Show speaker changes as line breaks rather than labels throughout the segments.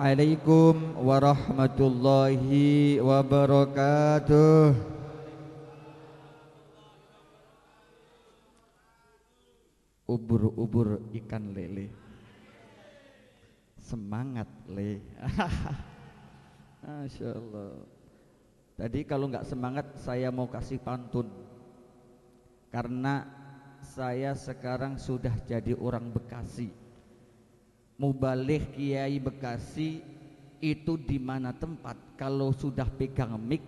Assalamualaikum warahmatullahi wabarakatuh. Ubur-ubur ikan lele. Semangat le. Masya Allah. Tadi kalau nggak semangat saya mau kasih pantun. Karena saya sekarang sudah jadi orang Bekasi. Mubaligh Kiai Bekasi itu di mana tempat kalau sudah pegang mic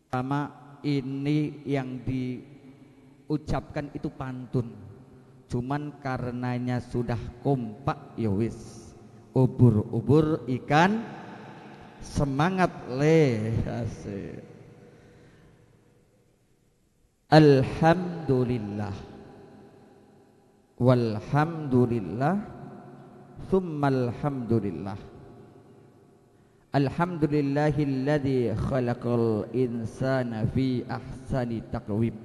sama ini yang diucapkan itu pantun. Cuman karenanya sudah kompak ya wis. Ubur-ubur ikan semangat le. Asik. Alhamdulillah walhamdulillah Thummal hamdulillah. Alhamdulillahilladzi khalaqal insana fi ahsani taqwim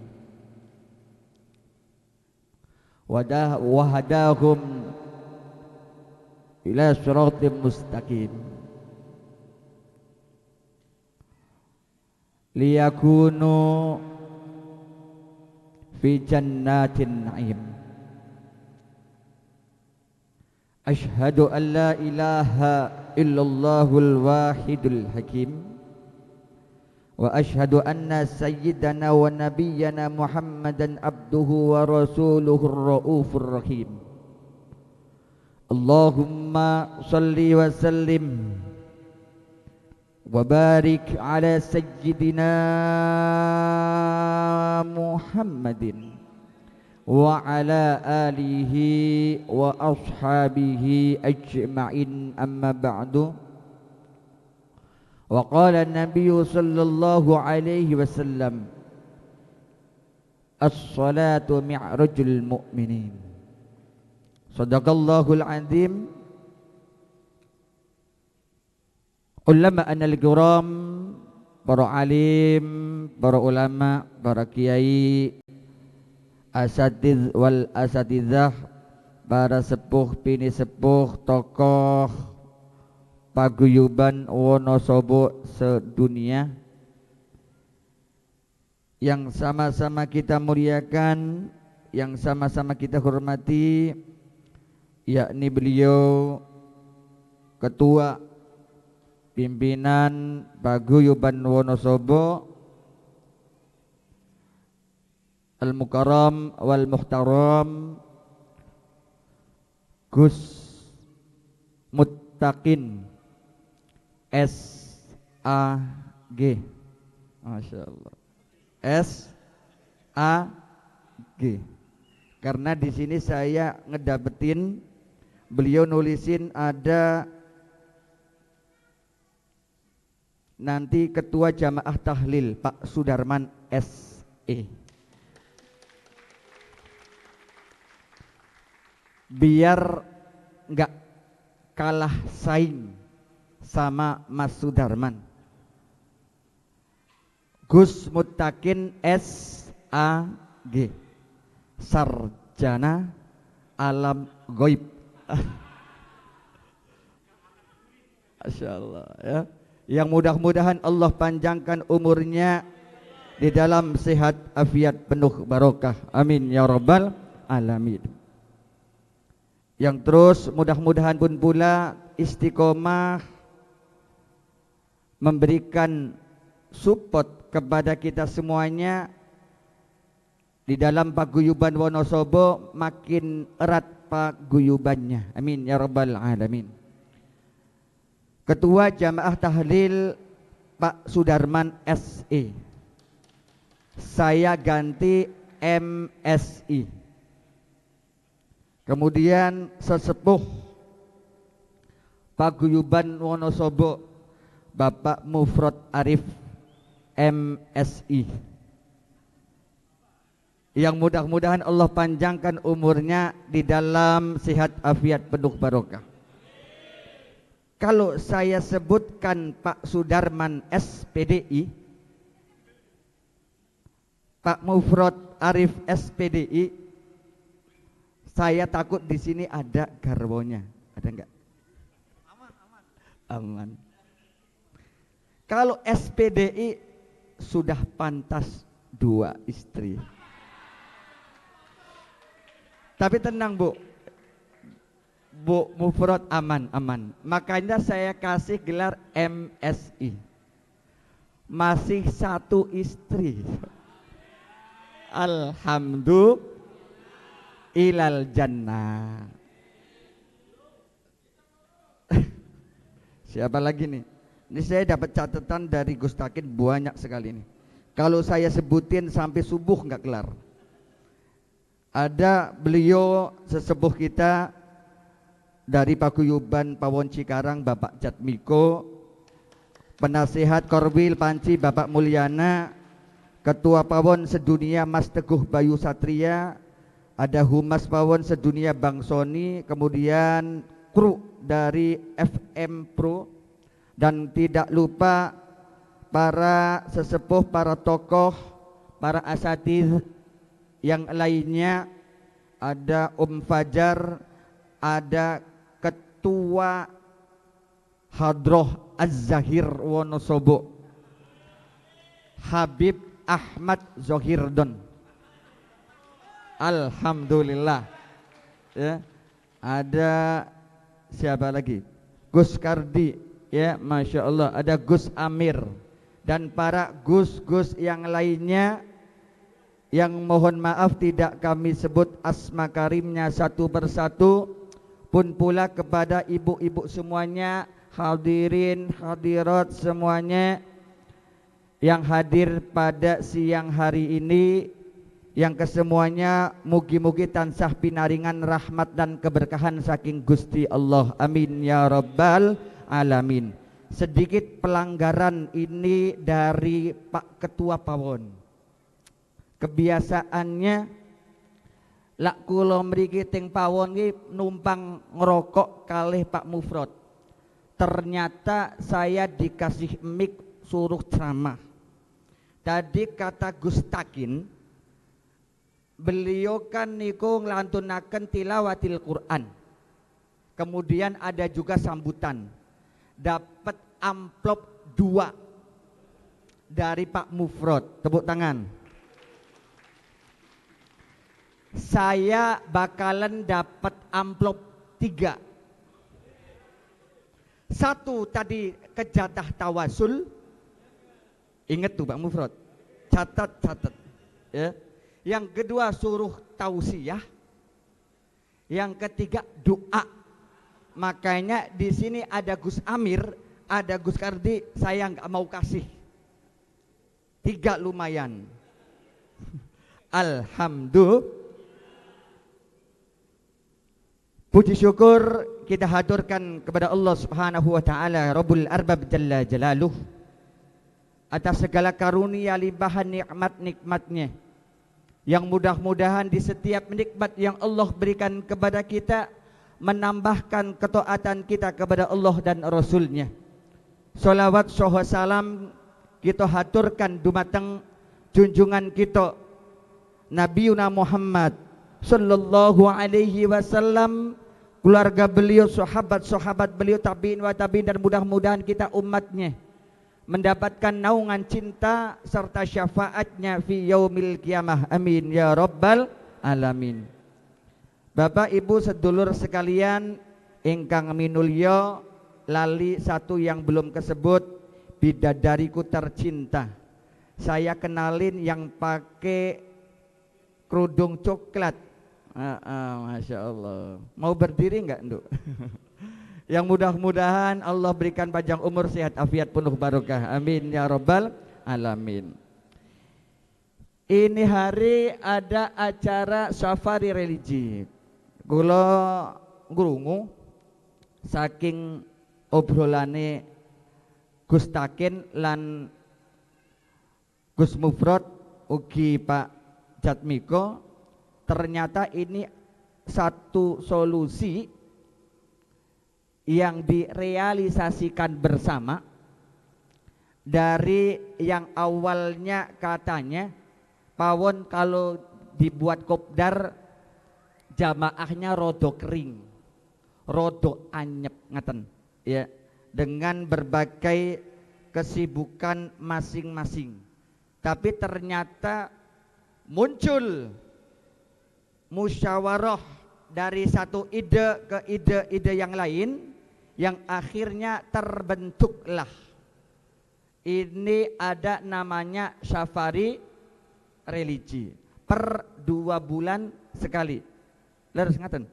wa hadahum ila siratim mustaqim liyakunu fi jannatin na'im. Ashhadu an la ilaha illallahul wahidul hakim wa ashhadu anna sayyidana wa nabiyyana Muhammadan abduhu wa rasuluhur raufur rahim. Allahumma salli wa sallim wa barik ala sayyidina Muhammadin wa ala alihi wa ashabihi ajma'in, amma ba'du. Wa qala an-nabiy sallallahu alaihi wasallam as-salatu mi'rajul mu'minin. Sadaqallahul azim. Ulama anal kiram, para alim, para ulama, para kiai, asatidz wal asatidzah, para sepuh pini sepuh, tokoh paguyuban Wonosobo sedunia yang sama-sama kita muliakan, yang sama-sama kita hormati, yakni beliau ketua pimpinan paguyuban Wonosobo Al-Mukarram wal Muhtaram Gus Muttaqin S.A.G. Masya Allah. S.A.G. Karena di sini saya ngedapetin beliau nulisin ada nanti ketua jamaah tahlil Pak Sudarman S.E. Biar enggak kalah saing sama Mas Sudarman. Gus Muttaqin S.A.G. Sarjana alam ghaib. Masya Allah ya. Yang mudah-mudahan Allah panjangkan umurnya di dalam sehat afiat penuh barokah. Amin ya rabbal alamin. Yang terus mudah-mudahan pun pula istiqomah memberikan support kepada kita semuanya di dalam paguyuban Wonosobo, makin erat paguyubannya. Amin ya rabbal alamin. Ketua Jamaah Tahlil Pak Sudarman SE. Saya ganti MSI. Kemudian sesepuh paguyuban Wonosobo Bapak Mufrad Arif MSI, yang mudah-mudahan Allah panjangkan umurnya di dalam sehat afiat penuh barokah. Kalau saya sebutkan Pak Sudarman SPDI, Pak Mufrad Arif SPDI, saya takut di sini ada garwonya. Ada enggak? aman. Kalau SPDI sudah pantas 2 istri. Tapi tenang Bu Mufrad aman. Makanya saya kasih gelar MSI. Masih 1 istri. Alhamdulillah ilal jannah. Siapa lagi nih? Ini saya dapat catatan dari Gus Takin banyak sekali nih. Kalau saya sebutin sampai subuh nggak kelar. Ada beliau sesepuh kita dari Paguyuban Pawon Cikarang, Bapak Jatmiko, penasihat Korwil Panci Bapak Mulyana, Ketua Pawon Sedunia Mas Teguh Bayu Satria, ada Humas Pawon Sedunia Bang Soni, kemudian kru dari FM Pro, dan tidak lupa para sesepuh, para tokoh, para asatidz yang lainnya. Ada Fajar, ada Ketua Hadroh Az-Zahir Wonosobo, Habib Ahmad Zohirdon. Alhamdulillah ya. Ada siapa lagi? Gus Kardi ya, Masya Allah. Ada Gus Amir dan para gus-gus yang lainnya yang mohon maaf tidak kami sebut asma karimnya satu persatu. Pun pula kepada ibu-ibu semuanya, hadirin hadirat semuanya yang hadir pada siang hari ini, yang kesemuanya mugi-mugi tansah pinaringan rahmat dan keberkahan saking Gusti Allah, amin ya rabbal alamin. Sedikit pelanggaran ini dari Pak Ketua Pawon. Kebiasaannya lak kula mriki teng Pawon iki numpang ngerokok kalih Pak Mufrad. Ternyata saya dikasih mic suruh ceramah. Tadi kata Gus Takin, beliau kan niku nglantunaken tilawatil Quran. Kemudian ada juga sambutan. Dapat amplop 2 dari Pak Mufrad. Tepuk tangan. Saya bakalan dapat amplop 3. 1 tadi kejatah tawasul. Ingat tuh Pak Mufrad. Catat ya. Yang kedua suruh tausiah. Yang ketiga doa. Makanya di sini ada Gus Amir, ada Gus Kardi, saya nggak mau kasih. 3 lumayan. Alhamdulillah. Puji syukur kita haturkan kepada Allah Subhanahu wa taala Rabbul Arbab Jalla Jalaluh atas segala karunia limpahan nikmat-nikmatnya, yang mudah-mudahan di setiap nikmat yang Allah berikan kepada kita menambahkan ketaatan kita kepada Allah dan Rasulnya. Salawat saha salam kita haturkan dumateng junjungan kita Nabiuna Muhammad sallallahu alaihi wasallam, keluarga beliau, sahabat-sahabat beliau, tabi'in wa tabi'in, dan mudah-mudahan kita umatnya mendapatkan naungan cinta serta syafaatnya fi yaumil qiyamah, amin ya rabbal alamin. Bapak Ibu sedulur sekalian ingkang minulya, lali satu yang belum kesebut, bidadariku tercinta. Saya kenalin yang pakai kerudung coklat. Masya Allah. Mau berdiri enggak Nduk? Yang mudah-mudahan Allah berikan panjang umur, sehat afiat penuh barokah, amin ya rabbal alamin. Ini hari ada acara safari religi. Kula ngrungu saking obrolane Gus Takin lan Gus Mufrad ugi Pak Jatmiko, ternyata ini satu solusi yang direalisasikan bersama. Dari yang awalnya katanya Pawon kalau dibuat kopdar jamaahnya rodo kering, rodo anyep ngaten ya. dengan berbagai kesibukan masing-masing. Tapi ternyata muncul musyawarah dari satu ide ke ide-ide yang lain, yang akhirnya terbentuklah ini ada namanya safari religi per 2 bulan sekali. Leres ngaten.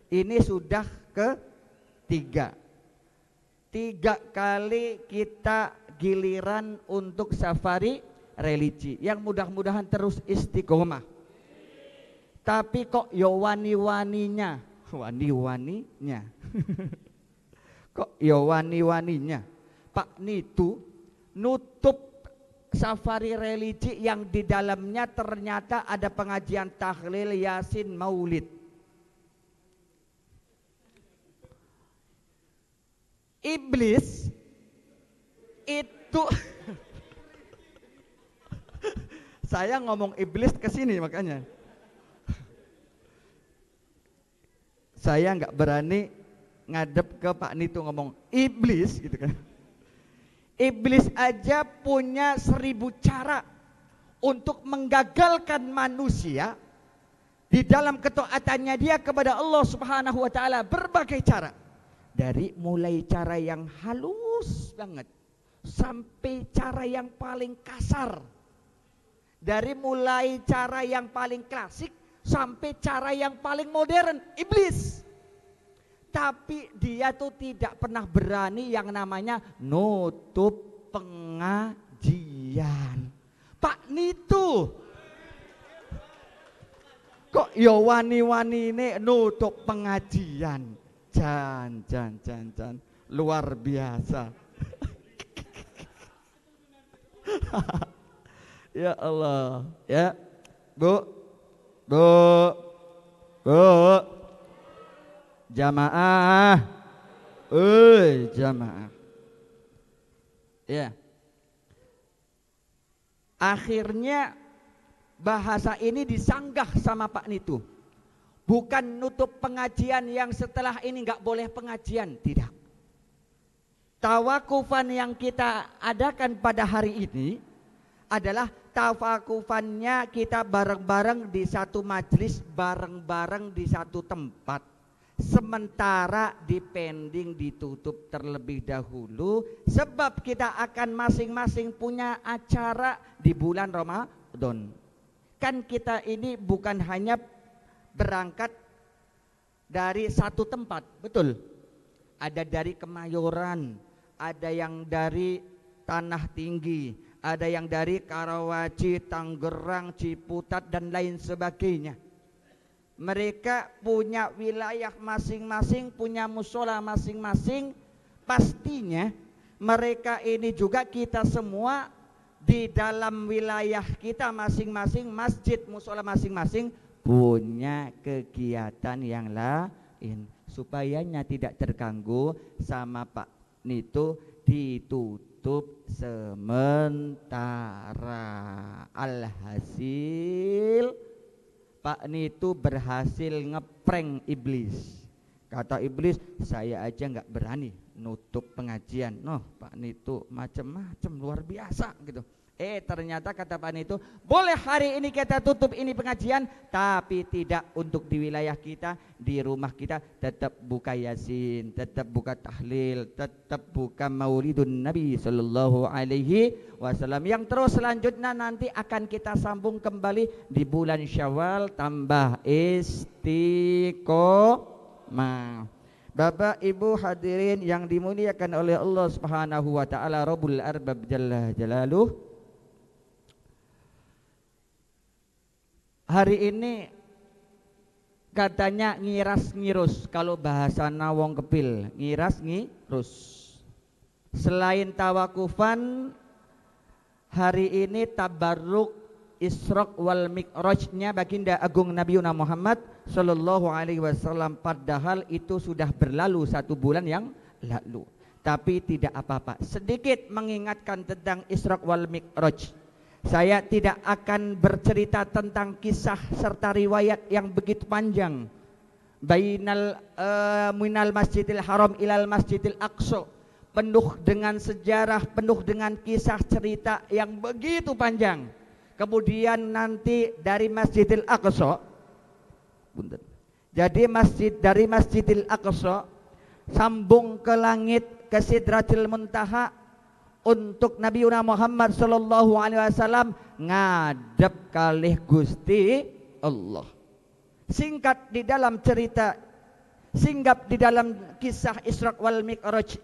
Ini sudah ke-3 kali kita giliran untuk safari religi, yang mudah-mudahan terus istiqomah. Tapi kok yo wani-waninya kok yo wani-waninya Pak Nitu nutup safari religi yang di dalamnya ternyata ada pengajian tahlil, yasin, maulid. Iblis itu saya ngomong iblis ke sini, makanya saya nggak berani ngadep ke Pak Nitu ngomong iblis gitu kan. Iblis aja punya 1000 cara untuk menggagalkan manusia di dalam ketaatannya dia kepada Allah Subhanahu wa taala, berbagai cara. Dari mulai cara yang halus banget sampai cara yang paling kasar. Dari mulai cara yang paling klasik sampai cara yang paling modern, iblis. Tapi dia tuh tidak pernah berani yang namanya nutup pengajian. Pak Nitu kok yo wani-wani ini nutup pengajian. Jan luar biasa. Ya Allah, ya Bu jamaah, jamaah. Ya. Akhirnya bahasa ini disanggah sama Pak Nitu. Bukan nutup pengajian yang setelah ini nggak boleh pengajian, tidak. Tawakufan yang kita adakan pada hari ini adalah tawakufannya kita bareng-bareng di satu majelis, bareng-bareng di satu tempat. Sementara dipending ditutup terlebih dahulu, sebab kita akan masing-masing punya acara di bulan Ramadan. Kan kita ini bukan hanya berangkat dari satu tempat, betul? Ada dari Kemayoran, ada yang dari Tanah Tinggi, ada yang dari Karawaci, Tangerang, Ciputat dan lain sebagainya. Mereka punya wilayah masing-masing, punya musola masing-masing. Pastinya mereka ini juga kita semua di dalam wilayah kita masing-masing, masjid, musola masing-masing punya kegiatan yang lain. Supayanya tidak terganggu sama Pak Nitu, ditutup sementara. Alhasil Pak Nitu berhasil ngeprank iblis. Kata iblis, saya aja nggak berani nutup pengajian. Noh, Pak Nitu macem-macem luar biasa gitu. Ternyata kata Pak Nitu, boleh hari ini kita tutup ini pengajian, tapi tidak untuk di wilayah kita, di rumah kita tetap buka yasin, tetap buka tahlil, tetap buka maulidun Nabi Sallallahu Alaihi Wasallam. Yang terus selanjutnya nanti akan kita sambung kembali di bulan Syawal tambah istiqomah. Bapak Ibu hadirin yang dimuliakan oleh Allah Subhanahu wa taala Rabbul Arbab Jalla Jalaluh. Hari ini katanya ngiras ngirus, kalau bahasa Nawong Kepil, ngiras ngirus. Selain tawakufan, hari ini tabarruk Isra wal Mi'rajnya baginda agung Nabi Muhammad Sallallahu Alaihi Wasallam. Padahal itu sudah berlalu 1 bulan yang lalu. Tapi tidak apa-apa. Sedikit mengingatkan tentang Isra wal Mi'raj. Saya tidak akan bercerita tentang kisah serta riwayat yang begitu panjang. Minal Masjidil Haram ilal Masjidil Aqsa, penuh dengan sejarah, penuh dengan kisah cerita yang begitu panjang. Kemudian nanti dari Masjidil Aqsa, jadi dari Masjidil Aqsa sambung ke langit ke Sidratil Muntaha untuk Nabi Muhammad sallallahu alaihi wasallam ngadep kalih Gusti Allah. Singkat di dalam cerita, singgap di dalam kisah Isra wal Mi'raj,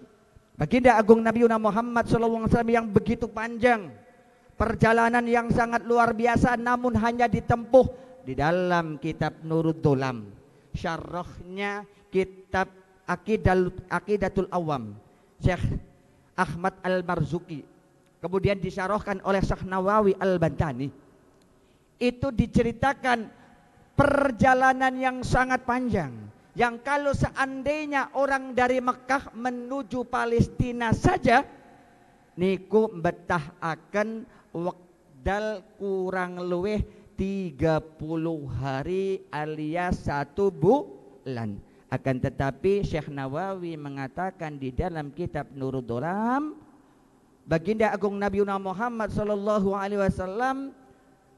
baginda agung Nabi Muhammad sallallahu alaihi wasallam yang begitu panjang, perjalanan yang sangat luar biasa, namun hanya ditempuh di dalam kitab Nurul Dolam, syarahnya kitab Aqidatul Awam Syekh Ahmad Al-Marzuki, kemudian disyarahkan oleh Syekh Nawawi Al-Bantani. Itu diceritakan perjalanan yang sangat panjang, yang kalau seandainya orang dari Mekah menuju Palestina saja niku betah akan wekdal kurang luwih 30 hari alias 1 bulan. Akan tetapi Syekh Nawawi mengatakan di dalam kitab Nurul Dolam, baginda agung Nabi Muhammad sallallahu alaihi wasallam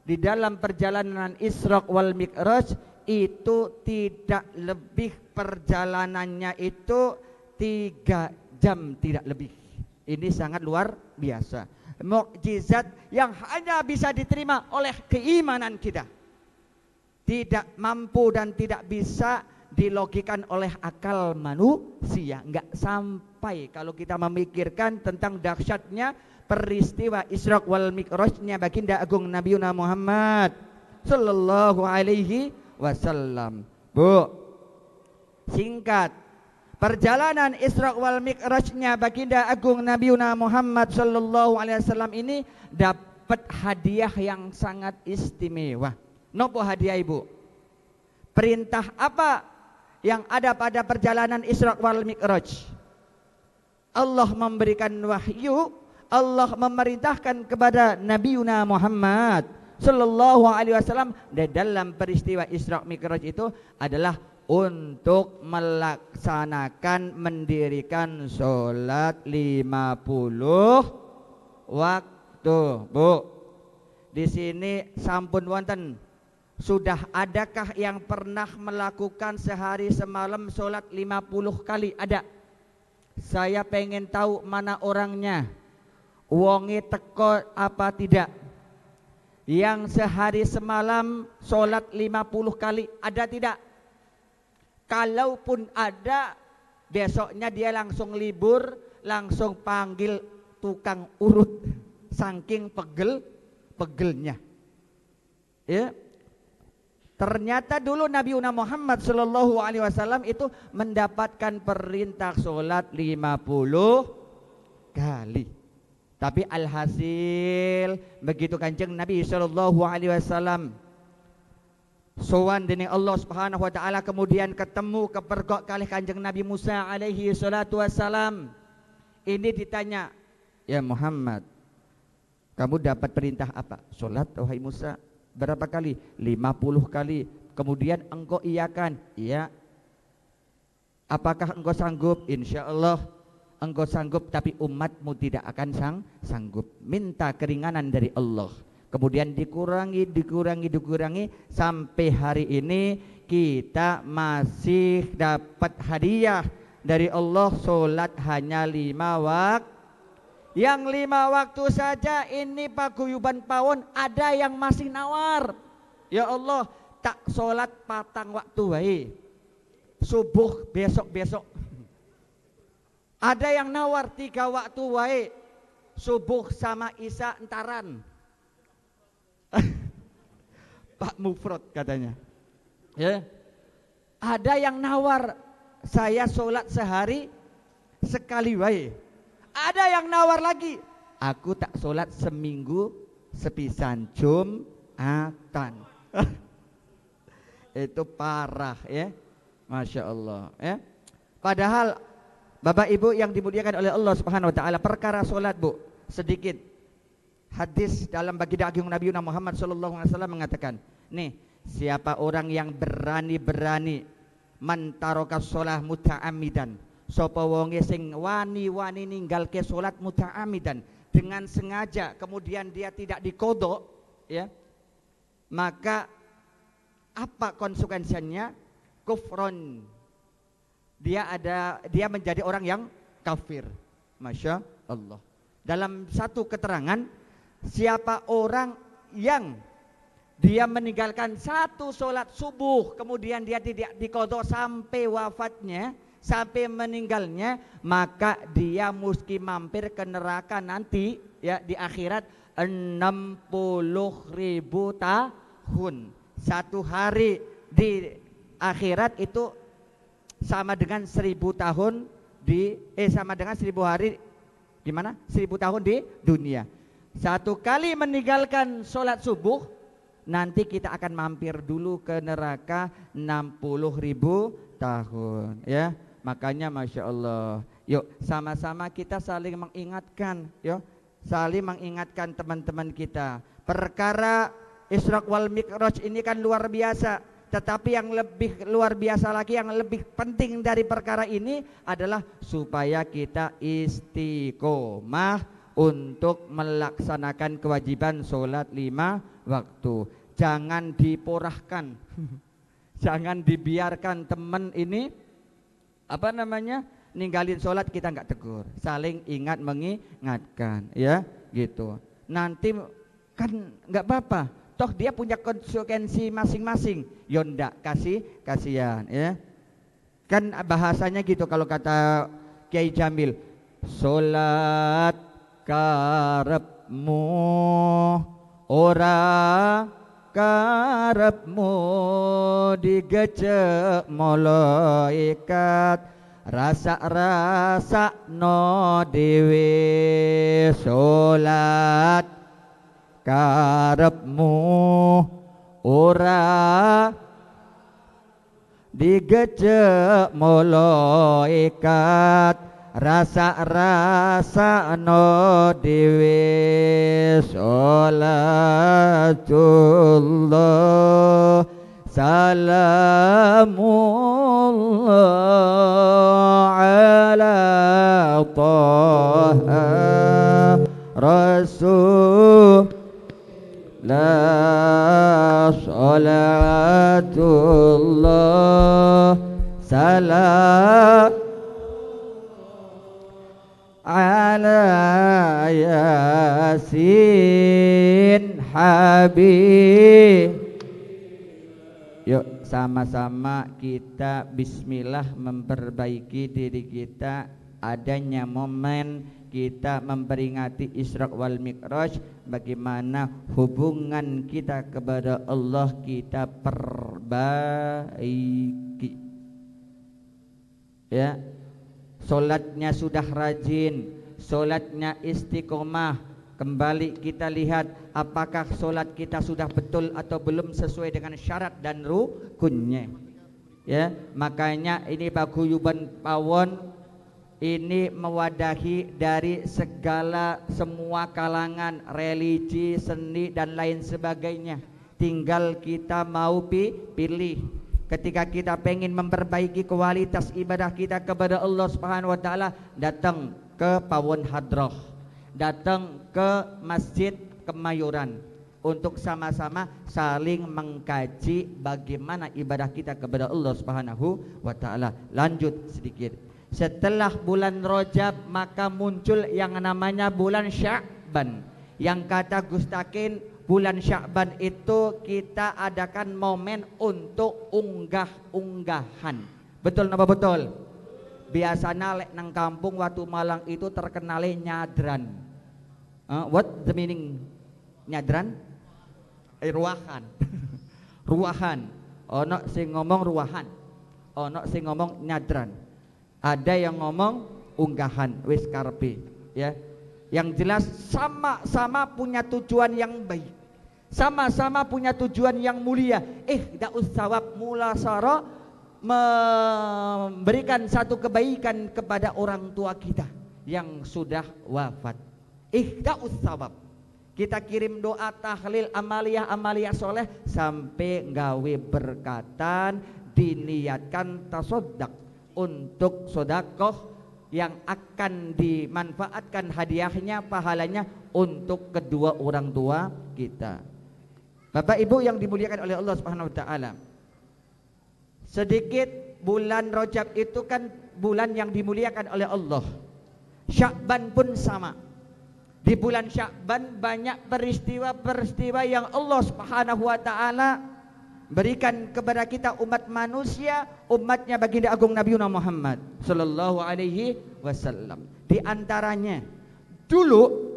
di dalam perjalanan Isra wal Mi'raj itu tidak lebih, perjalanannya itu 3 jam tidak lebih. Ini sangat luar biasa, mukjizat yang hanya bisa diterima oleh keimanan kita, tidak mampu dan tidak bisa dilogikan oleh akal manusia. Enggak sampai kalau kita memikirkan tentang dahsyatnya peristiwa Isra wal Mi'rajnya baginda agung Nabi Muhammad sallallahu alaihi wasallam. Bu, singkat, perjalanan Isra wal Mi'rajnya baginda agung Nabi Muhammad sallallahu alaihi wasallam ini dapat hadiah yang sangat istimewa. Nopo hadiah ibu? Perintah apa yang ada pada perjalanan Isra wal Mi'raj? Allah memberikan wahyu, Allah memerintahkan kepada Nabi Muhammad sallallahu alaihi wasallam di dalam peristiwa Isra Mi'raj itu adalah untuk melaksanakan mendirikan sholat 50 waktu. Bu, di sini sampun wonten, sudah adakah yang pernah melakukan sehari semalam sholat 50 kali? Ada. Saya pengen tahu mana orangnya, wonge teko apa tidak, yang sehari semalam sholat 50 kali, ada tidak? Kalaupun ada, besoknya dia langsung libur, langsung panggil tukang urut, saking pegelnya. Ya, ternyata dulu Nabi Muhammad sallallahu alaihi wasallam itu mendapatkan perintah sholat 50 kali. Tapi alhasil begitu Kanjeng Nabi sallallahu alaihi wasallam sowan dening Allah Subhanahu wa taala, kemudian ketemu kepergok kalih Kanjeng Nabi Musa alaihi salatu wassalam. Ini ditanya, "Ya Muhammad, kamu dapat perintah apa?" "Salat wahai Musa." "Berapa kali?" 50 kali. Kemudian engkau iyakan? "Iya." "Apakah engkau sanggup?" "Insya Allah engkau sanggup, tapi umatmu tidak akan sanggup." Minta keringanan dari Allah. Kemudian dikurangi sampai hari ini kita masih dapat hadiah dari Allah, sholat hanya 5 waktu. Yang 5 waktu saja ini paguyuban pawon ada yang masih nawar. "Ya Allah, tak sholat 4 waktu wae, subuh besok-besok." Ada yang nawar 3 waktu wae, subuh sama isya entaran. Pak Mufrad katanya. Ya. Ada yang nawar, saya sholat sehari sekali wae. Ada yang nawar lagi, aku tak sholat seminggu sepisan Jumatan. Itu parah ya, Masya Allah ya. Padahal Bapak Ibu yang dimuliakan oleh Allah Subhanahu wa taala, perkara sholat Bu, sedikit hadis dalam baginda agung Nabi Muhammad sallallahu alaihi wasallam mengatakan, nih, siapa orang yang berani-berani man taraka shalah muta'ammidan, sapa wonge sing wani-wani ninggalke salat muta'amidan dengan sengaja kemudian dia tidak diqodho, ya, maka apa konsekuensinya? Kufron, dia menjadi orang yang kafir. Masya Allah. Dalam satu keterangan, siapa orang yang dia meninggalkan satu sholat subuh kemudian dia tidak diqodho sampai wafatnya, sampai meninggalnya, maka dia mesti mampir ke neraka nanti, ya, di akhirat 60.000 tahun. Satu hari di akhirat itu sama dengan 1000 tahun sama dengan 1000 hari di mana? 1000 tahun di dunia. Satu kali meninggalkan sholat subuh, nanti kita akan mampir dulu ke neraka 60.000 tahun, ya. Makanya Masya Allah, yuk sama-sama kita saling mengingatkan, yuk, saling mengingatkan teman-teman kita. Perkara Isra wal Mi'raj ini kan luar biasa. Tetapi yang lebih luar biasa lagi, yang lebih penting dari perkara ini adalah supaya kita istiqomah untuk melaksanakan kewajiban sholat 5 waktu. Jangan diporahkan, jangan dibiarkan teman ini ninggalin sholat kita nggak tegur, saling ingat mengingatkan, ya, gitu. Nanti kan nggak apa-apa, toh dia punya konsekuensi masing-masing. Yonda kasihan, ya. Kan bahasanya gitu kalau kata Kiai Jamil, salat karepmu ora karepmu digecek malaikat, rasa no dewe salat karepmu ora digecek malaikat, rasa no dewe sholatullah salamullah ala taha rasul la sholatullah salam ala yasin habib. Yuk sama-sama kita bismillah memperbaiki diri kita. Adanya momen kita memperingati Isra wal Mi'raj, bagaimana hubungan kita kepada Allah kita perbaiki, ya. Solatnya sudah rajin, solatnya istiqomah. Kembali kita lihat apakah solat kita sudah betul atau belum sesuai dengan syarat dan rukunnya, ya. Makanya ini paguyuban pawon ini mewadahi dari semua kalangan, religi, seni dan lain sebagainya. Tinggal kita mau pilih. Ketika kita pengen memperbaiki kualitas ibadah kita kepada Allah Subhanahu wa taala, datang ke Pawon Hadroh, datang ke Masjid Kemayoran untuk sama-sama saling mengkaji bagaimana ibadah kita kepada Allah Subhanahu wa taala. Lanjut sedikit. Setelah bulan Rajab maka muncul yang namanya bulan Sya'ban. Yang kata Gustakin, bulan Sya'ban itu kita adakan momen untuk unggah-unggahan. Betul napa betul? Biasanya lek nang kampung waktu Malang itu terkenale nyadran. What the meaning nyadran? Ruahan. Ruahan. Ono sing ngomong ruahan, ono sing ngomong nyadran. Ada yang ngomong unggahan, wis karepe, ya. Yang jelas sama-sama punya tujuan yang baik, sama-sama punya tujuan yang mulia. Daus sawab mulasara, memberikan satu kebaikan kepada orang tua kita yang sudah wafat. Daus sawab, kita kirim doa tahlil amaliyah soleh sampai gawe berkatan, diniatkan tasodak untuk sodakoh yang akan dimanfaatkan hadiahnya, pahalanya untuk kedua orang tua kita. Bapak Ibu yang dimuliakan oleh Allah Subhanahu wa taala. Sedikit, bulan Rajab itu kan bulan yang dimuliakan oleh Allah. Sya'ban pun sama. Di bulan Sya'ban banyak peristiwa-peristiwa yang Allah Subhanahu wa taala berikan kepada kita umat manusia, umatnya baginda agung Nabi Muhammad sallallahu alaihi wasallam. Di antaranya dulu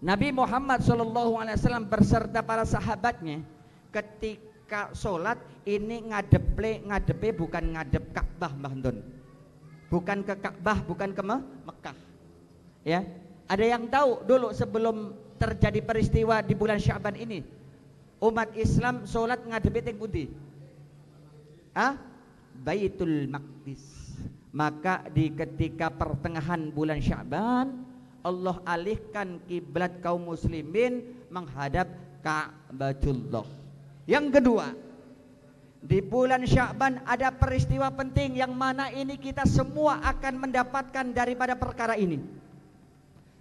Nabi Muhammad sallallahu alaihi wasallam beserta para sahabatnya ketika sholat ini ngadepe bukan ngadep Ka'bah, Mbah Don. Bukan ke Ka'bah, bukan ke Mekah. Ya. Ada yang tahu dulu sebelum terjadi peristiwa di bulan Sya'ban ini, umat Islam sholat ngadepi teng pundi? Baitul Maqdis. Maka di ketika pertengahan bulan Sya'ban, Allah alihkan kiblat kaum muslimin menghadap Ka'batullah. Yang kedua, di bulan Sya'ban ada peristiwa penting yang mana ini kita semua akan mendapatkan daripada perkara ini.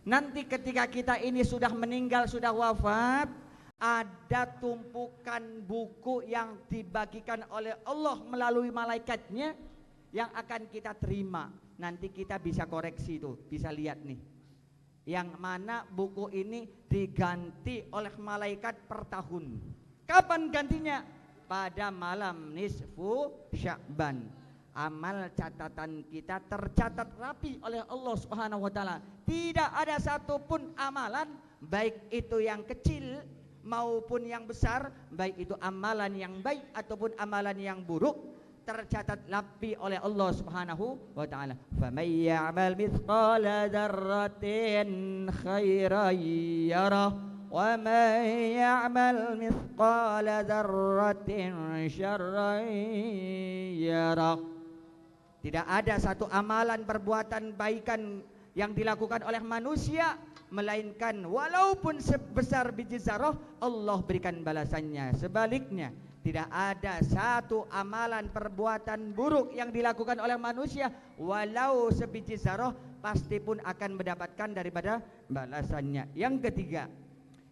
Nanti ketika kita ini sudah meninggal, sudah wafat, ada tumpukan buku yang dibagikan oleh Allah melalui malaikatnya yang akan kita terima. Nanti kita bisa koreksi tuh, bisa lihat nih. Yang mana buku ini diganti oleh malaikat per tahun. Kapan gantinya? Pada malam nisfu Sya'ban. Amal catatan kita tercatat rapi oleh Allah Subhanahu wa taala. Tidak ada satupun amalan, baik itu yang kecil maupun yang besar, baik itu amalan yang baik ataupun amalan yang buruk, tercatat rapi oleh Allah Subhanahu wa taala. Faman ya'mal mithqala dzarratin khairan yarah wa man ya'mal mithqala dzarratin syarran yarah. Tidak ada satu amalan perbuatan baikan yang dilakukan oleh manusia melainkan walaupun sebesar biji zarah Allah berikan balasannya. Sebaliknya, tidak ada satu amalan perbuatan buruk yang dilakukan oleh manusia walau sebiji zarah pasti pun akan mendapatkan daripada balasannya. Yang ketiga,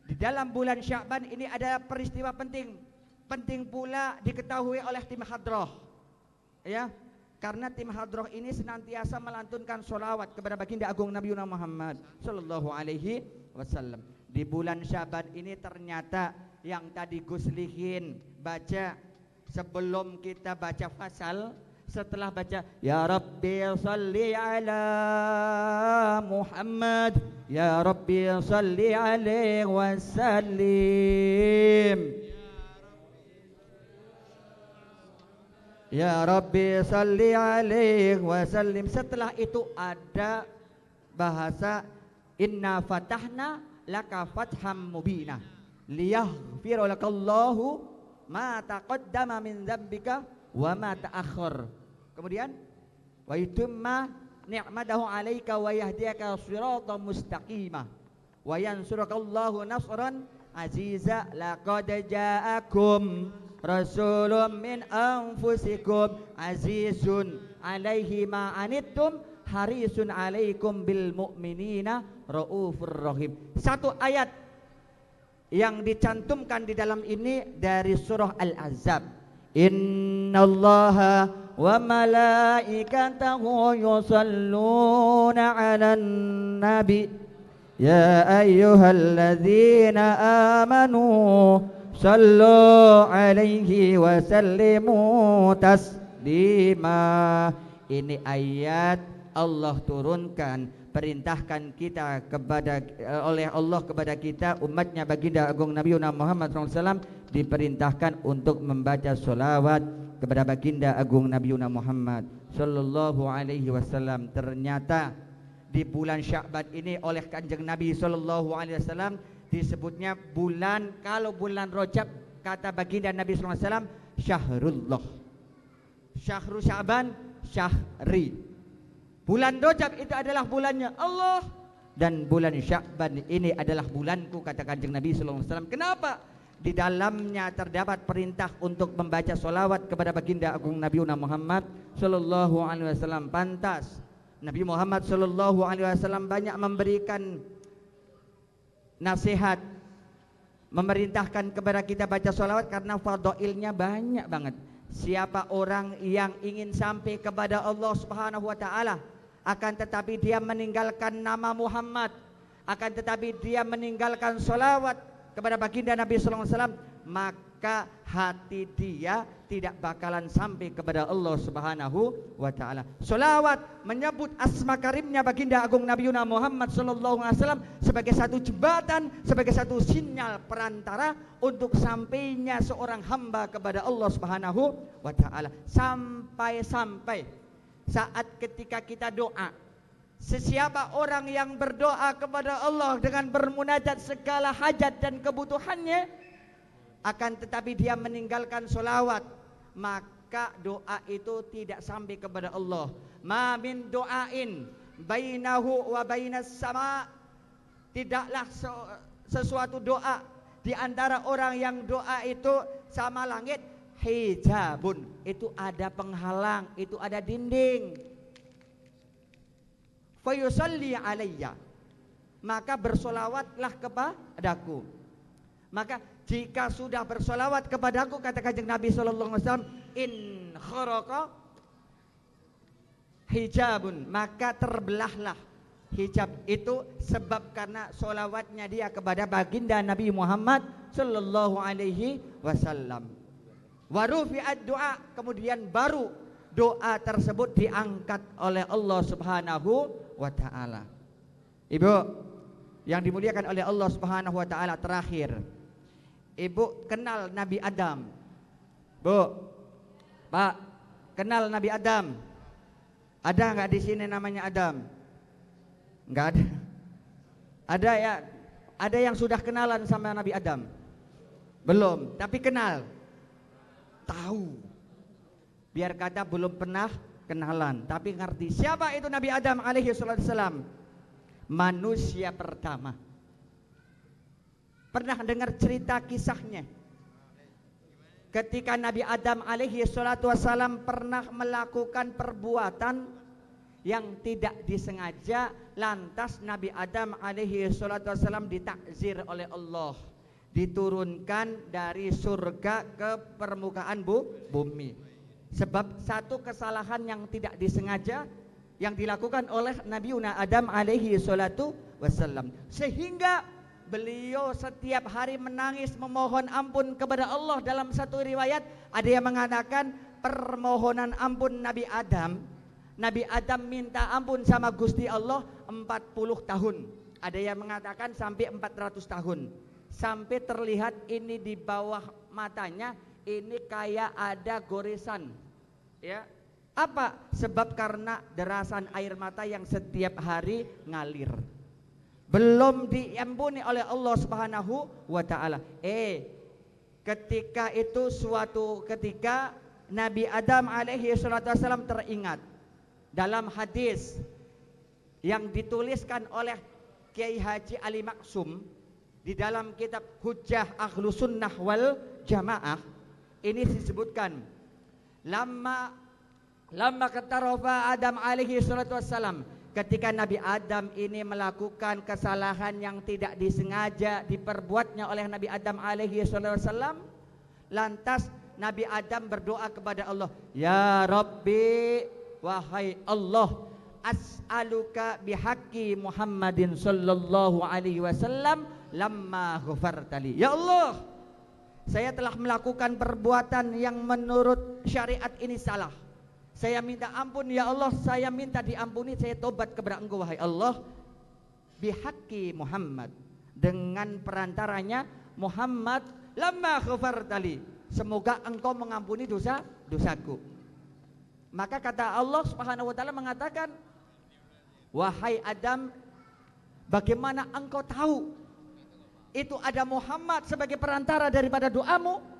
di dalam bulan Sya'ban ini ada peristiwa penting. Penting pula diketahui oleh tim hadroh. Ya. Karena tim hadroh ini senantiasa melantunkan sholawat kepada baginda agung Nabi Muhammad sallallahu alaihi wasallam. Di bulan Sya'ban ini ternyata yang tadi Gus Lihin baca sebelum kita baca fasal, setelah baca ya Rabbi salli ala Muhammad, ya Rabbi salli alaihi wasallim, ya Rabbi salli alaihi wasallim. Setelah itu ada bahasa inna fatahna laka fatham mubina liyaghfira lakallahu ma taqaddama min dzambika wa ma ta'akhkhar. Kemudian wa yutimma ni'matahu 'alaika wa yahdiyaka shiratan mustaqima wa yansurukallahu nasran aziza. Laqad ja'akum rasulun min anfusikum azizun alaihi ma anittum harisun alaikum bil mu'minina raufur rahim. Satu ayat yang dicantumkan di dalam ini dari surah Al-Ahzab. Innallaha wa malaikatahu yusalluna 'alan nabi ya ayyuhalladzina amanu sallu alaihi wa sallimu taslima. Ini ayat Allah turunkan, perintahkan kita kepada oleh Allah kepada kita umatnya baginda agung Nabi Muhammad SAW, diperintahkan untuk membaca sholawat kepada baginda agung Nabi Muhammad sallallahu alaihi wasallam. Ternyata di bulan Sya'ban ini oleh kanjeng Nabi sallallahu alaihi wasallam disebutnya bulan, kalau bulan Rajab kata baginda Nabi SAW syahrullah, syahru Sya'ban syahri. Bulan Rajab itu adalah bulannya Allah dan bulan Sya'ban ini adalah bulanku kata kanjeng Nabi SAW. Kenapa? di dalamnya terdapat perintah untuk membaca solawat kepada baginda agung Nabi Muhammad Sallallahu Alaihi Wasallam. Pantas Nabi Muhammad Sallallahu Alaihi Wasallam banyak memberikan nasihat, memerintahkan kepada kita baca solawat karena fadailnya banyak banget. Siapa orang yang ingin sampai kepada Allah Subhanahu wa taala, akan tetapi dia meninggalkan nama Muhammad, akan tetapi dia meninggalkan solawat kepada baginda Nabi sallallahu alaihi wasallam, maka hati dia tidak bakalan sampai kepada Allah Subhanahu wa taala. Solawat menyebut asma karimnya baginda agung Nabi Muhammad sallallahu alaihi wasallam sebagai satu jembatan, sebagai satu sinyal perantara untuk sampainya seorang hamba kepada Allah Subhanahu wa taala. Sampai-sampai saat ketika kita doa, sesiapa orang yang berdoa kepada Allah dengan bermunajat segala hajat dan kebutuhannya, akan tetapi dia meninggalkan solawat, maka doa itu tidak sampai kepada Allah. Ma min doain bainahu wa bainas sama, tidaklah sesuatu doa di antara orang yang doa itu sama langit, hijabun, itu ada penghalang, itu ada dinding. Fayusalli alayya, maka bersolawatlah kepadaku. Maka jika sudah bersolawat kepadaku, kata Kanjeng Nabi sallallahu alaihi wasallam, in kharaqa hijabun, maka terbelahlah hijab itu sebab karena solawatnya dia kepada baginda Nabi Muhammad sallallahu alaihi wasallam. Wa rufi'ad du'a, kemudian baru doa tersebut diangkat oleh Allah Subhanahu wa taala. Ibu yang dimuliakan oleh Allah Subhanahu wa taala, terakhir, Ibu kenal Nabi Adam? Bu, Pak, kenal Nabi Adam? Ada nggak di sini namanya Adam? Nggak ada. Ada ya? Ada yang sudah kenalan sama Nabi Adam? Belum, tapi kenal. Tahu. Biar kata belum pernah kenalan, tapi ngerti siapa itu Nabi Adam alaihi salam, manusia pertama. Pernah dengar cerita kisahnya ketika Nabi Adam alaihi salatu wassalam pernah melakukan perbuatan yang tidak disengaja, lantas Nabi Adam alaihi salatu wassalam ditakzir oleh Allah, diturunkan dari surga ke permukaan bumi. Sebab satu kesalahan yang tidak disengaja yang dilakukan oleh Nabi Adam alaihi salatu wassalam, sehingga beliau setiap hari menangis memohon ampun kepada Allah. Dalam satu riwayat ada yang mengatakan permohonan ampun Nabi Adam minta ampun sama Gusti Allah 40 tahun. Ada yang mengatakan sampai 400 tahun. Sampai terlihat ini di bawah matanya ini kayak ada goresan. Ya, apa? Sebab karena derasan air mata yang setiap hari ngalir, belum diampuni oleh Allah Subhanahu wa taala. Ketika itu suatu ketika Nabi Adam alaihi salatu wasallam teringat dalam hadis yang dituliskan oleh Kiai Haji Ali Maksum di dalam kitab Hujjah Ahlus Sunnah wal Jamaah. Ini disebutkan Lama katarofa Adam alaihi salatu wassalam, ketika Nabi Adam ini melakukan kesalahan yang tidak disengaja diperbuatnya oleh Nabi Adam alaihi salatu wassalam, lantas Nabi Adam berdoa kepada Allah, ya Rabbi, wahai Allah, as'aluka bihaqqi Muhammadin sallallahu alaihi wasallam lamma ghafartali. Ya Allah, saya telah melakukan perbuatan yang menurut syariat ini salah. Saya minta ampun ya Allah, saya minta diampuni, saya tobat kepada Engkau wahai Allah. Bihaqqi Muhammad, dengan perantaranya Muhammad, lamma ghafartali, semoga Engkau mengampuni dosaku. Maka kata Allah Subhanahu wa taala mengatakan, wahai Adam, bagaimana engkau tahu itu ada Muhammad sebagai perantara daripada doamu?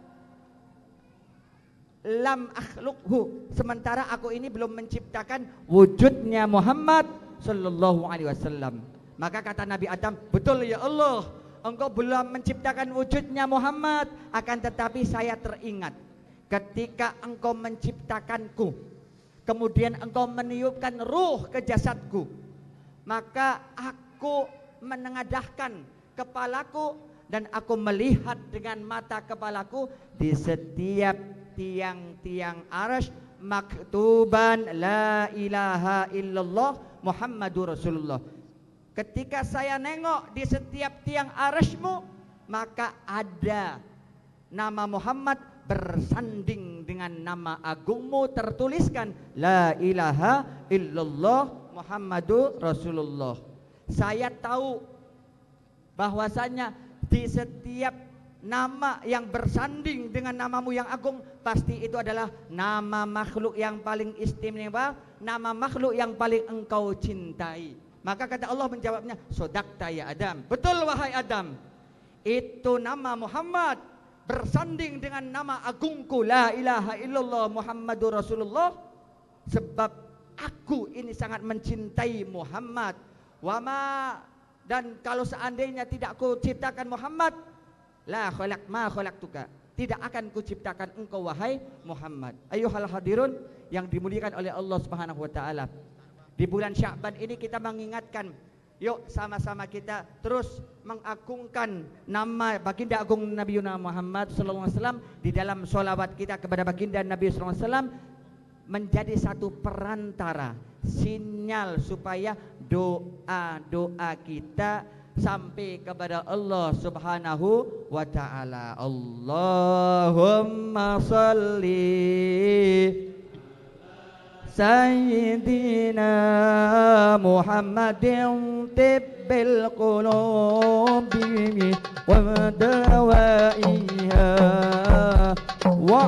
Lam akhluqhu, sementara aku ini belum menciptakan wujudnya Muhammad sallallahu alaihi wasallam. Maka kata Nabi Adam, betul ya Allah, engkau belum menciptakan wujudnya Muhammad, akan tetapi saya teringat ketika engkau menciptakanku, kemudian engkau meniupkan ruh ke jasadku, maka aku menengadahkan kepalaku dan aku melihat dengan mata kepalaku di setiap tiang-tiang arasy maktuban la ilaha illallah Muhammadur Rasulullah. Ketika saya nengok di setiap tiang arasmu, maka ada nama Muhammad bersanding dengan nama agungmu, tertuliskan la ilaha illallah Muhammadur Rasulullah. Saya tahu bahwasanya di setiap nama yang bersanding dengan namamu yang agung, pasti itu adalah nama makhluk yang paling istimewa, nama makhluk yang paling engkau cintai. Maka kata Allah menjawabnya, sodakta ya Adam. Betul wahai Adam, itu nama Muhammad bersanding dengan nama agungku la ilaha illallah Muhammadur Rasulullah. Sebab aku ini sangat mencintai Muhammad. Wama, dan kalau seandainya tidak ku ciptakan Muhammad, la khalaq ma khalaqtuka, tidak akan kuciptakan engkau wahai Muhammad. Ayuhal hadirun yang dimuliakan oleh Allah Subhanahu wa taala. Di bulan Sya'ban ini kita mengingatkan, yuk sama-sama kita terus mengagungkan nama baginda agung Nabi Muhammad sallallahu alaihi wasallam di dalam sholawat kita kepada baginda Nabi sallallahu alaihi wasallam, menjadi satu perantara sinyal supaya doa-doa kita sampai kepada Allah Subhanahu wa taala. Allahumma shalli Sayyidina Muhammadin tibbil qulubi wa dawaiha wa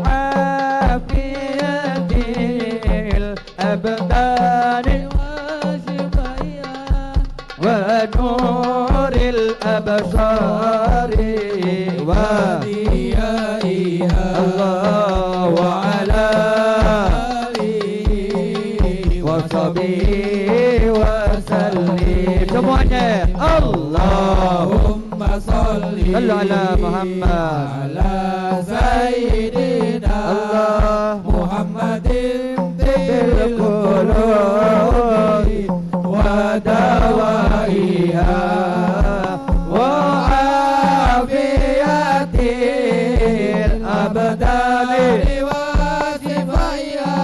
afiyatil abdani wa shifaiha wa nuril absari wa diyaiha Allah wa ala Wasabi wasallim. Semuanya Allahumma salli ala Muhammad ala Sayyidina Allah Muhammadin bil qulubi wa dawaiha wa afiyatil abdani wa sifaiha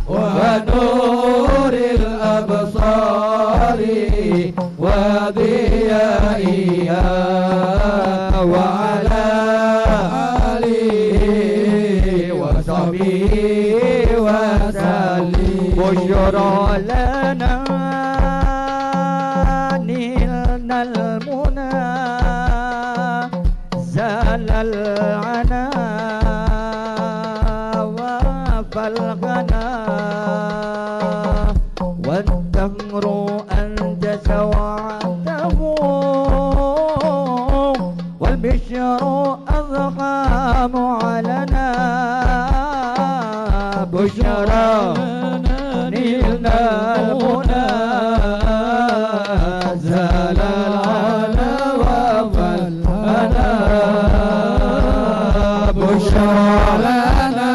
wa nuril absari wa diyaiha wa ala alihi wa sahbihi wa sallim. Busyra lana nilnal muna zalal ana wa falghana والدهر أنجز وعده والبشر أضخام علنا بشرى نلنا المنى زال العنا وفلنا بشرى لنا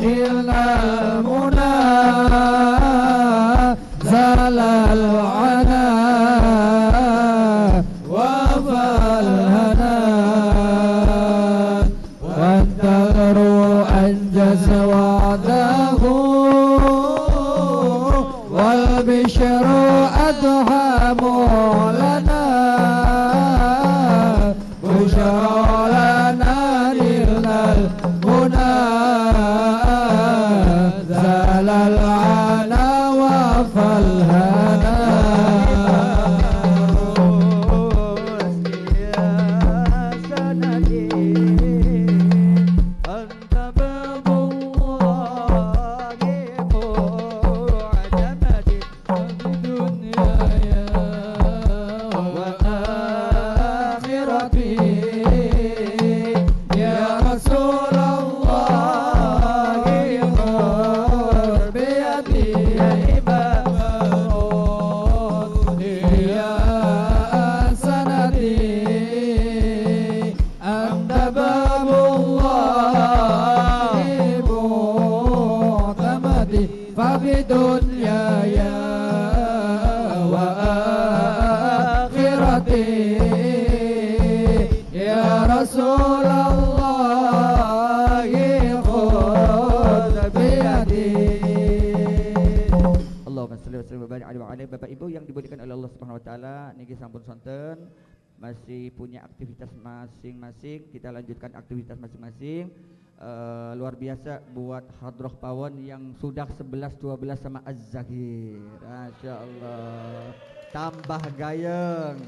نلنا المنى زال العنا وفلنا والدهر أنجز وعده والبشر أدهم لنا بشرى لنا نلنا المنى زال العنا وفالهنا يا سندي أنت باب الله معتمدي بدنياي وآخرتي يا رسول الله خذ بيدي يا إمام Allahumma shalli wa sallim wa barik alaihi. Bapak Ibu yang dimuliakan oleh Allah Subhanahu wa taala, niki sampun sonten masih punya aktivitas masing-masing. Kita lanjutkan aktivitas masing-masing. Luar biasa buat Hadroh Pawon yang sudah 11-12 sama Az-Zakir. Masya Allah. Tambah gayeng.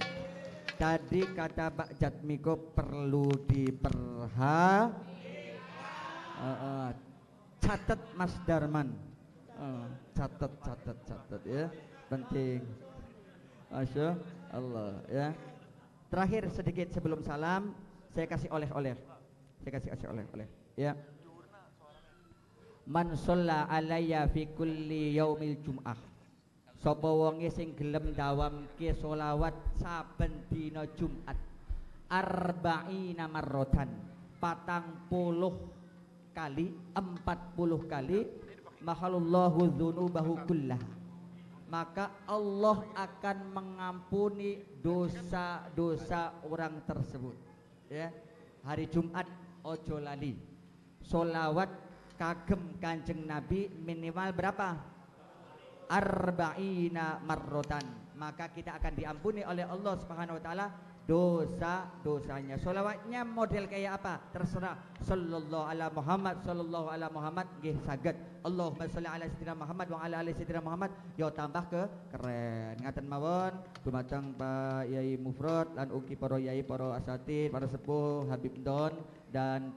Tadi kata Pak Jatmiko perlu catat Mas Darman. Catat ya. Penting. Masya Allah ya. Terakhir sedikit sebelum salam, saya kasih oleh-oleh. Saya kasih oleh-oleh ya. Man shalla alayya fi kulli yaumil jum'ah. Sapa wonge sing gelem dawamke selawat saben dina Jumat. Arba'ina marrotan. 40 kali, 40 kali. Mahalullahu dzunubahu kullah. Maka Allah akan mengampuni dosa-dosa orang tersebut ya. Hari Jumat ojo lali solawat kagem Kanjeng Nabi minimal berapa? Arba'ina marrotan. Maka kita akan diampuni oleh Allah Subhanahu wa taala dosa-dosanya. Solawatnya model kayak apa? Terserah. Sallallahu ala Muhammad, sallallahu ala Muhammad nggih saged. Allahumma sholli ala sayyidina Muhammad wa ala ali sayyidina Muhammad. Yo tambah ke keren. Ngaten mawon dumateng Pak Yai Mufrad lan ugi para yai, para asatid, para sepuh, Habib Don dan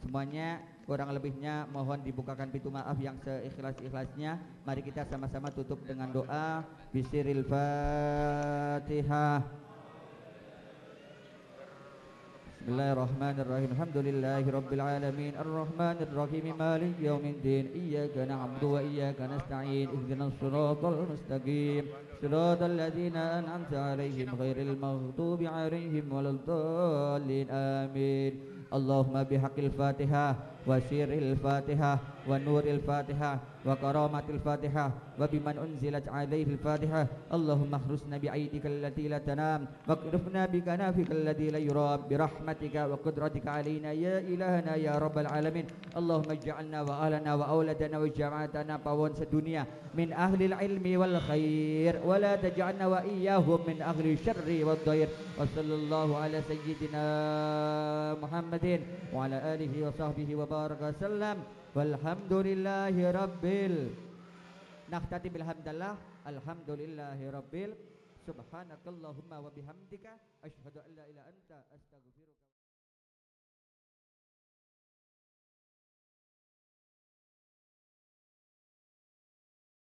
semuanya. Kurang lebihnya mohon dibukakan pintu maaf yang seikhlas-ikhlasnya. Mari kita sama-sama tutup dengan doa. Bisiril Fatihah. Bismillahirrahmanirrahim. Alhamdulillahirabbil alamin. Arrahmanirrahim. Maliki yaumiddin. Iyyaka na'budu wa iyyaka nasta'in. Ihdinas siratal mustaqim. Siratal ladzina an'amta 'alaihim ghairil maghdubi 'alaihim waladdallin. Amin. Allahumma bihaqqil Fatihah wa sirril Fatihah wa nuril Fatihah wa karamatil Fatihah wa biman unzilat alaihil Fatihah. Allahumma akhrusna bi'aidika allati la tanam wa qirfna bikanafika alladhi la yurab birahmatika wa qudratika alaina ya ilahana ya rabbal alamin. Allahumma ij'alna wa ahlana wa auladana wa jama'atana pawon sedunia min ahlil ilmi wal khair wa la taj'alna wa iyyahum min ahli syarri wad dhair. Wa sallallahu ala sayyidina Muhammadin wa ala alihi wa sahbihi wa baraka sallam. Walhamdulillahi rabbil. Naftati bilhamdallah. Alhamdulillahi rabbil. Subhanakallahumma wa bihamdika asyhadu an la ilaha illa anta astaghfiruka.